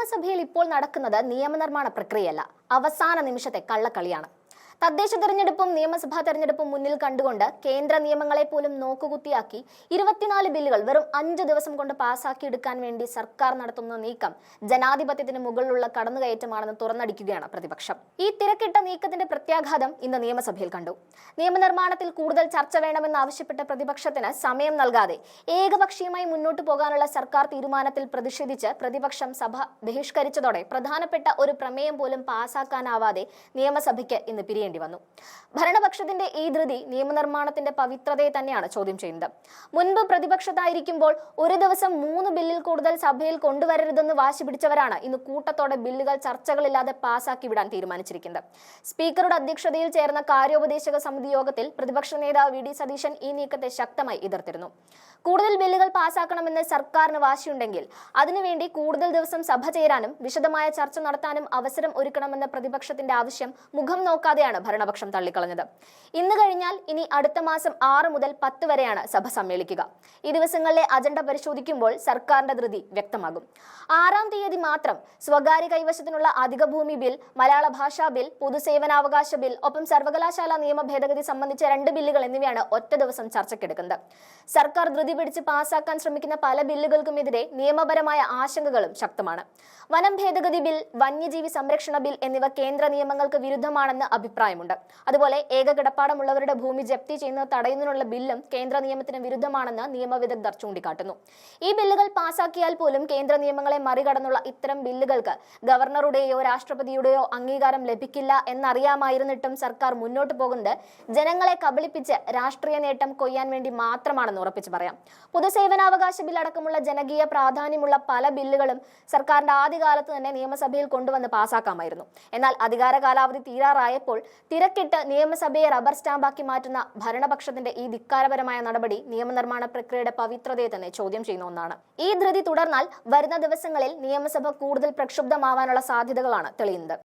നിയമസഭയിൽ ഇപ്പോൾ നടക്കുന്നത് നിയമനിർമ്മാണ പ്രക്രിയയല്ല, അവസാന നിമിഷത്തെ കള്ളക്കളിയാണ്. തദ്ദേശ തെരഞ്ഞെടുപ്പും നിയമസഭാ തെരഞ്ഞെടുപ്പും മുന്നിൽ കണ്ടുകൊണ്ട് കേന്ദ്ര നിയമങ്ങളെ പോലും നോക്കുകുത്തിയാക്കി 24 ബില്ലുകൾ വെറും 5 ദിവസം കൊണ്ട് പാസാക്കിയെടുക്കാൻ വേണ്ടി സർക്കാർ നടത്തുന്ന നീക്കം ജനാധിപത്യത്തിന് മുകളിലുള്ള കടന്നുകയറ്റമാണെന്ന് തുറന്നടിക്കുകയാണ് പ്രതിപക്ഷം. ഈ തിരക്കിട്ട നീക്കത്തിന്റെ പ്രത്യാഘാതം ഇന്ന് നിയമസഭയിൽ കണ്ടു. നിയമനിർമ്മാണത്തിൽ കൂടുതൽ ചർച്ച വേണമെന്ന് ആവശ്യപ്പെട്ട പ്രതിപക്ഷത്തിന് സമയം നൽകാതെ ഏകപക്ഷീയമായി മുന്നോട്ടു പോകാനുള്ള സർക്കാർ തീരുമാനത്തിൽ പ്രതിഷേധിച്ച് പ്രതിപക്ഷം സഭ ബഹിഷ്കരിച്ചതോടെ പ്രധാനപ്പെട്ട ഒരു പ്രമേയം പോലും പാസാക്കാനാവാതെ നിയമസഭയ്ക്ക് ഇന്ന് പിരിയേണ്ടി വന്നു. ഭരണപക്ഷത്തിന്റെ ഈ ധൃതി നിയമനിർമ്മാണത്തിന്റെ പവിത്രതയെ തന്നെയാണ് ചോദ്യം ചെയ്യുന്നത്. മുൻപ് പ്രതിപക്ഷത്തായിരിക്കുമ്പോൾ ഒരു ദിവസം 3 ബില്ലിൽ കൂടുതൽ സഭയിൽ കൊണ്ടുവരരുതെന്ന് വാശി പിടിച്ചവരാണ് ഇന്ന് കൂട്ടത്തോടെ ബില്ലുകൾ ചർച്ചകളില്ലാതെ പാസാക്കി വിടാൻ തീരുമാനിച്ചിരിക്കുന്നത്. സ്പീക്കറുടെ അധ്യക്ഷതയിൽ ചേർന്ന കാര്യോപദേശക സമിതി യോഗത്തിൽ പ്രതിപക്ഷ നേതാവ് വി ഡി സതീശൻ ഈ നീക്കത്തെ ശക്തമായി എതിർത്തിരുന്നു. കൂടുതൽ ബില്ലുകൾ പാസാക്കണമെന്ന് സർക്കാരിന് വാശിയുണ്ടെങ്കിൽ അതിനുവേണ്ടി കൂടുതൽ ദിവസം സഭ ചേരാനും വിശദമായ ചർച്ച നടത്താനും അവസരം ഒരുക്കണമെന്ന പ്രതിപക്ഷത്തിന്റെ ആവശ്യം മുഖം നോക്കാതെയാണ് ഭരണപക്ഷം തള്ളിക്കളഞ്ഞത്. ഇന്ന് കഴിഞ്ഞാൽ ഇനി അടുത്ത മാസം 6 മുതൽ 10 വരെയാണ് സഭ സമ്മേളിക്കുക. ഈ ദിവസങ്ങളിലെ അജണ്ട പരിശോധിക്കുമ്പോൾ സർക്കാരിന്റെ ധൃതി വ്യക്തമാകും. 6-ാം തീയതി മാത്രം സ്വകാര്യ കൈവശത്തിനുള്ള അധിക ഭൂമി ബിൽ, മലയാള ഭാഷാ ബിൽ, പൊതുസേവനാവകാശ ബിൽ, ഒപ്പം സർവകലാശാല നിയമ ഭേദഗതി സംബന്ധിച്ച 2 ബില്ലുകൾ എന്നിവയാണ് ഒറ്റ ദിവസം ചർച്ചയ്ക്കെടുക്കുന്നത്. സർക്കാർ ധൃതി പിടിച്ച് പാസാക്കാൻ ശ്രമിക്കുന്ന പല ബില്ലുകൾക്കുമെതിരെ നിയമപരമായ ആശങ്കകളും ശക്തമാണ്. വനം ഭേദഗതി ബിൽ, വന്യജീവി സംരക്ഷണ ബിൽ എന്നിവ കേന്ദ്ര നിയമങ്ങൾക്ക് വിരുദ്ധമാണെന്ന് അഭിപ്രായമുണ്ട്. അതുപോലെ ഏക കിടപ്പാടമുള്ളവരുടെ ഭൂമി ജപ്തി ചെയ്യുന്നത് തടയുന്നതിനുള്ള ബില്ലും കേന്ദ്ര നിയമത്തിന് വിരുദ്ധമാണെന്ന് നിയമവിദഗ്ധർ ചൂണ്ടിക്കാട്ടുന്നു. ഈ ബില്ലുകൾ പാസാക്കിയാൽ പോലും കേന്ദ്ര നിയമങ്ങളെ മറികടന്നുള്ള ഇത്തരം ബില്ലുകൾക്ക് ഗവർണറുടെയോ രാഷ്ട്രപതിയുടെയോ അംഗീകാരം ലഭിക്കില്ല എന്നറിയാമായിരുന്നിട്ടും സർക്കാർ മുന്നോട്ട് പോകുന്നത് ജനങ്ങളെ കബളിപ്പിച്ച് രാഷ്ട്രീയ നേട്ടം കൊയ്യാൻ വേണ്ടി മാത്രമാണെന്ന് ഉറപ്പിച്ചു പറയാം. പൊതുസേവനാവകാശ ബിൽ അടക്കമുള്ള ജനകീയ പ്രാധാന്യമുള്ള പല ബില്ലുകളും സർക്കാരിന്റെ ആദ്യകാലത്ത് തന്നെ നിയമസഭയിൽ കൊണ്ടുവന്ന് പാസാക്കാമായിരുന്നു. എന്നാൽ അധികാര കാലാവധി തീരാറായപ്പോൾ തിരക്കിട്ട് നിയമസഭയെ റബ്ബർ സ്റ്റാമ്പാക്കി മാറ്റുന്ന ഭരണപക്ഷത്തിന്റെ ഈ ധിക്കാരപരമായ നടപടി നിയമനിർമ്മാണ പ്രക്രിയയുടെ പവിത്രതയെ തന്നെ ചോദ്യം ചെയ്യുന്ന ഒന്നാണ്. ഈ ധൃതി തുടർന്നാൽ വരുന്ന ദിവസങ്ങളിൽ നിയമസഭ കൂടുതൽ പ്രക്ഷുബ്ധമാവാനുള്ള സാധ്യതകളാണ് തെളിയുന്നത്.